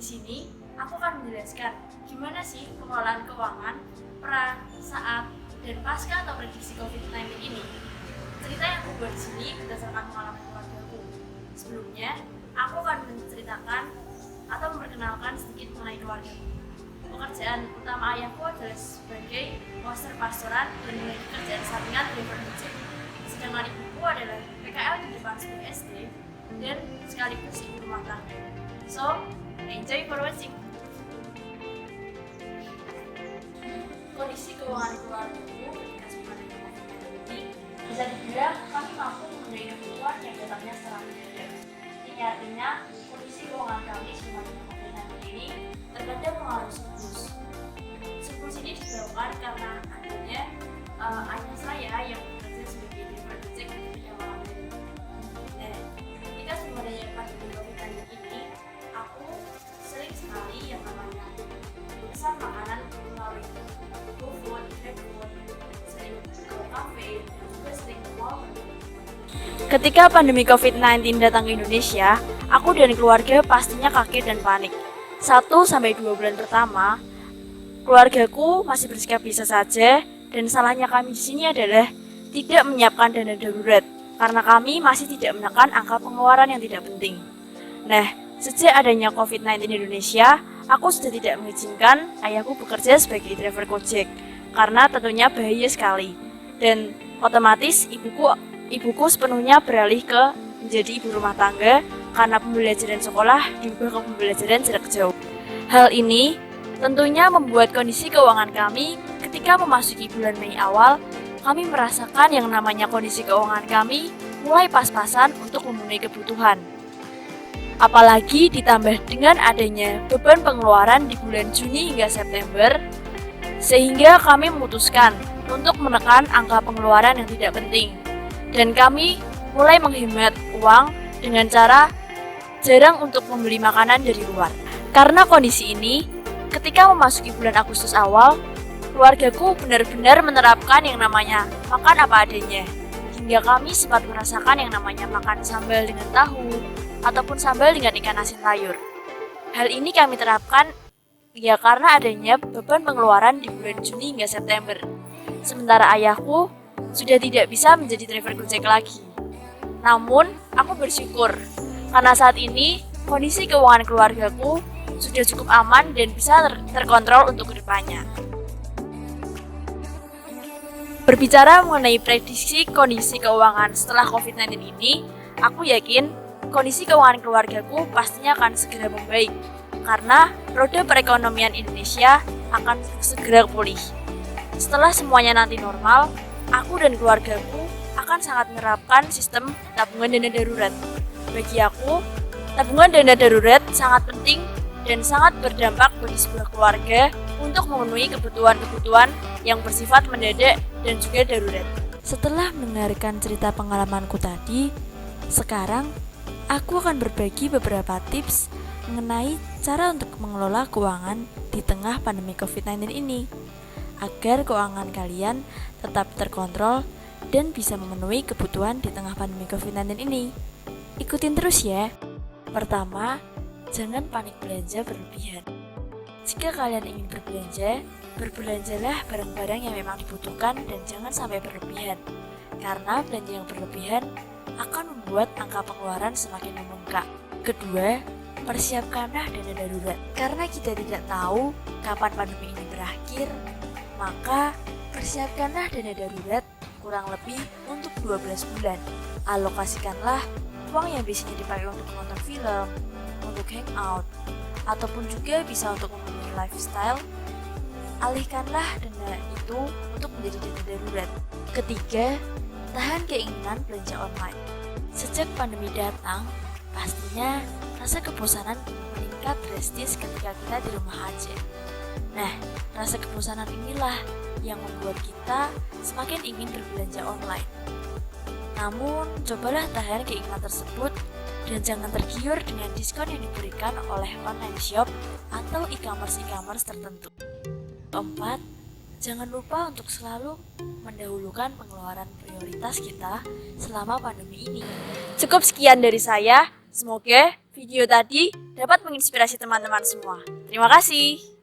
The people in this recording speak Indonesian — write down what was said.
sini aku akan menjelaskan gimana sih pengelolaan keuangan pra, saat, dan pasca atau prediksi COVID-19 ini. Cerita yang aku buat di sini berdasarkan pengalaman keluargaku. Sebelumnya, aku akan menceritakan atau memperkenalkan sedikit mengenai keluargaku. Pekerjaan utama ayahku adalah sebagai poster pastoran dan memiliki kerjaan sampingan driver ojek. Sedangkan ibuku adalah PKL di depan sebuah SD dan sekaligus ibu rumah tangga. So, enjoy for watching. Kondisi keuangan keluargaku ketika sebelum COVID-19 ini bisa dibilang kami mampu memenuhi kebutuhan yang datangnya secara mendadak. Ini artinya kondisi keuangan kami sebelum COVID-19 ini terkadang mengalami surplus. Surplus ini disebabkan karena adanya ayah saya yang bekerja sebagai driver ojek ketika malam hari. Ketika sebenarnya pandemi COVID-19 ini, aku sering sekali yang namanya pesan makanan melalui GoFood, GrabFood, sering ke kafe, dan juga sering ke mall. Ketika pandemi COVID-19 datang ke Indonesia, aku dan keluarga pastinya kaget dan panik. 1-2 bulan pertama, keluargaku masih bersikap biasa saja, dan salahnya kami di sini adalah tidak menyiapkan dana darurat karena kami masih tidak menekan angka pengeluaran yang tidak penting. Nah, sejak adanya COVID-19 di Indonesia, aku sudah tidak mengizinkan ayahku bekerja sebagai driver Gojek karena tentunya bahaya sekali. Dan otomatis ibuku sepenuhnya beralih ke menjadi ibu rumah tangga karena pembelajaran sekolah diubah ke pembelajaran jarak jauh. Hal ini tentunya membuat kondisi keuangan kami ketika memasuki bulan Mei awal, kami merasakan yang namanya kondisi keuangan kami mulai pas-pasan untuk memenuhi kebutuhan. Apalagi ditambah dengan adanya beban pengeluaran di bulan Juni hingga September, sehingga kami memutuskan untuk menekan angka pengeluaran yang tidak penting. Dan kami mulai menghemat uang dengan cara jarang untuk membeli makanan dari luar. Karena kondisi ini, ketika memasuki bulan Agustus awal, keluargaku benar-benar menerapkan yang namanya makan apa adanya. Hingga kami sempat merasakan yang namanya makan sambal dengan tahu, ataupun sambal dengan ikan asin sayur. Hal ini kami terapkan ya karena adanya beban pengeluaran di bulan Juni hingga September. Sementara ayahku sudah tidak bisa menjadi driver Gojek lagi. Namun, aku bersyukur karena saat ini kondisi keuangan keluargaku sudah cukup aman dan bisa terkontrol untuk kedepannya. Berbicara mengenai prediksi kondisi keuangan setelah COVID-19 ini, aku yakin kondisi keuangan keluargaku pastinya akan segera membaik karena roda perekonomian Indonesia akan segera pulih. Setelah semuanya nanti normal, aku dan keluargaku akan sangat menerapkan sistem tabungan dana darurat. Bagi aku, tabungan dana darurat sangat penting dan sangat berdampak bagi sebuah keluarga untuk memenuhi kebutuhan-kebutuhan yang bersifat mendadak dan juga darurat. Setelah mendengarkan cerita pengalamanku tadi, sekarang aku akan berbagi beberapa tips mengenai cara untuk mengelola keuangan di tengah pandemi COVID-19 ini, agar keuangan kalian tetap terkontrol dan bisa memenuhi kebutuhan di tengah pandemi COVID-19 ini. Ikutin terus ya. Pertama, jangan panik belanja berlebihan. Jika kalian ingin berbelanja, berbelanjalah barang-barang yang memang dibutuhkan dan jangan sampai berlebihan. Karena belanja yang berlebihan akan membuat angka pengeluaran semakin membengkak. Kedua, persiapkanlah dana darurat. Karena kita tidak tahu kapan pandemi ini berakhir, maka persiapkanlah dana darurat kurang lebih untuk 12 bulan. Alokasikanlah uang yang biasanya dipakai untuk nonton film, untuk hangout, ataupun juga bisa untuk memenuhi lifestyle. Alihkanlah dana itu untuk menjadi dana darurat. Ketiga, tahan keinginan belanja online. Sejak pandemi datang, pastinya rasa kebosanan meningkat drastis ketika kita di rumah aja. Nah, rasa kebosanan inilah yang membuat kita semakin ingin berbelanja online. Namun, cobalah tahan keinginan tersebut dan jangan tergiur dengan diskon yang diberikan oleh online shop atau e-commerce tertentu. Keempat, jangan lupa untuk selalu mendahulukan pengeluaran prioritas kita selama pandemi ini. Cukup sekian dari saya. Semoga video tadi dapat menginspirasi teman-teman semua. Terima kasih.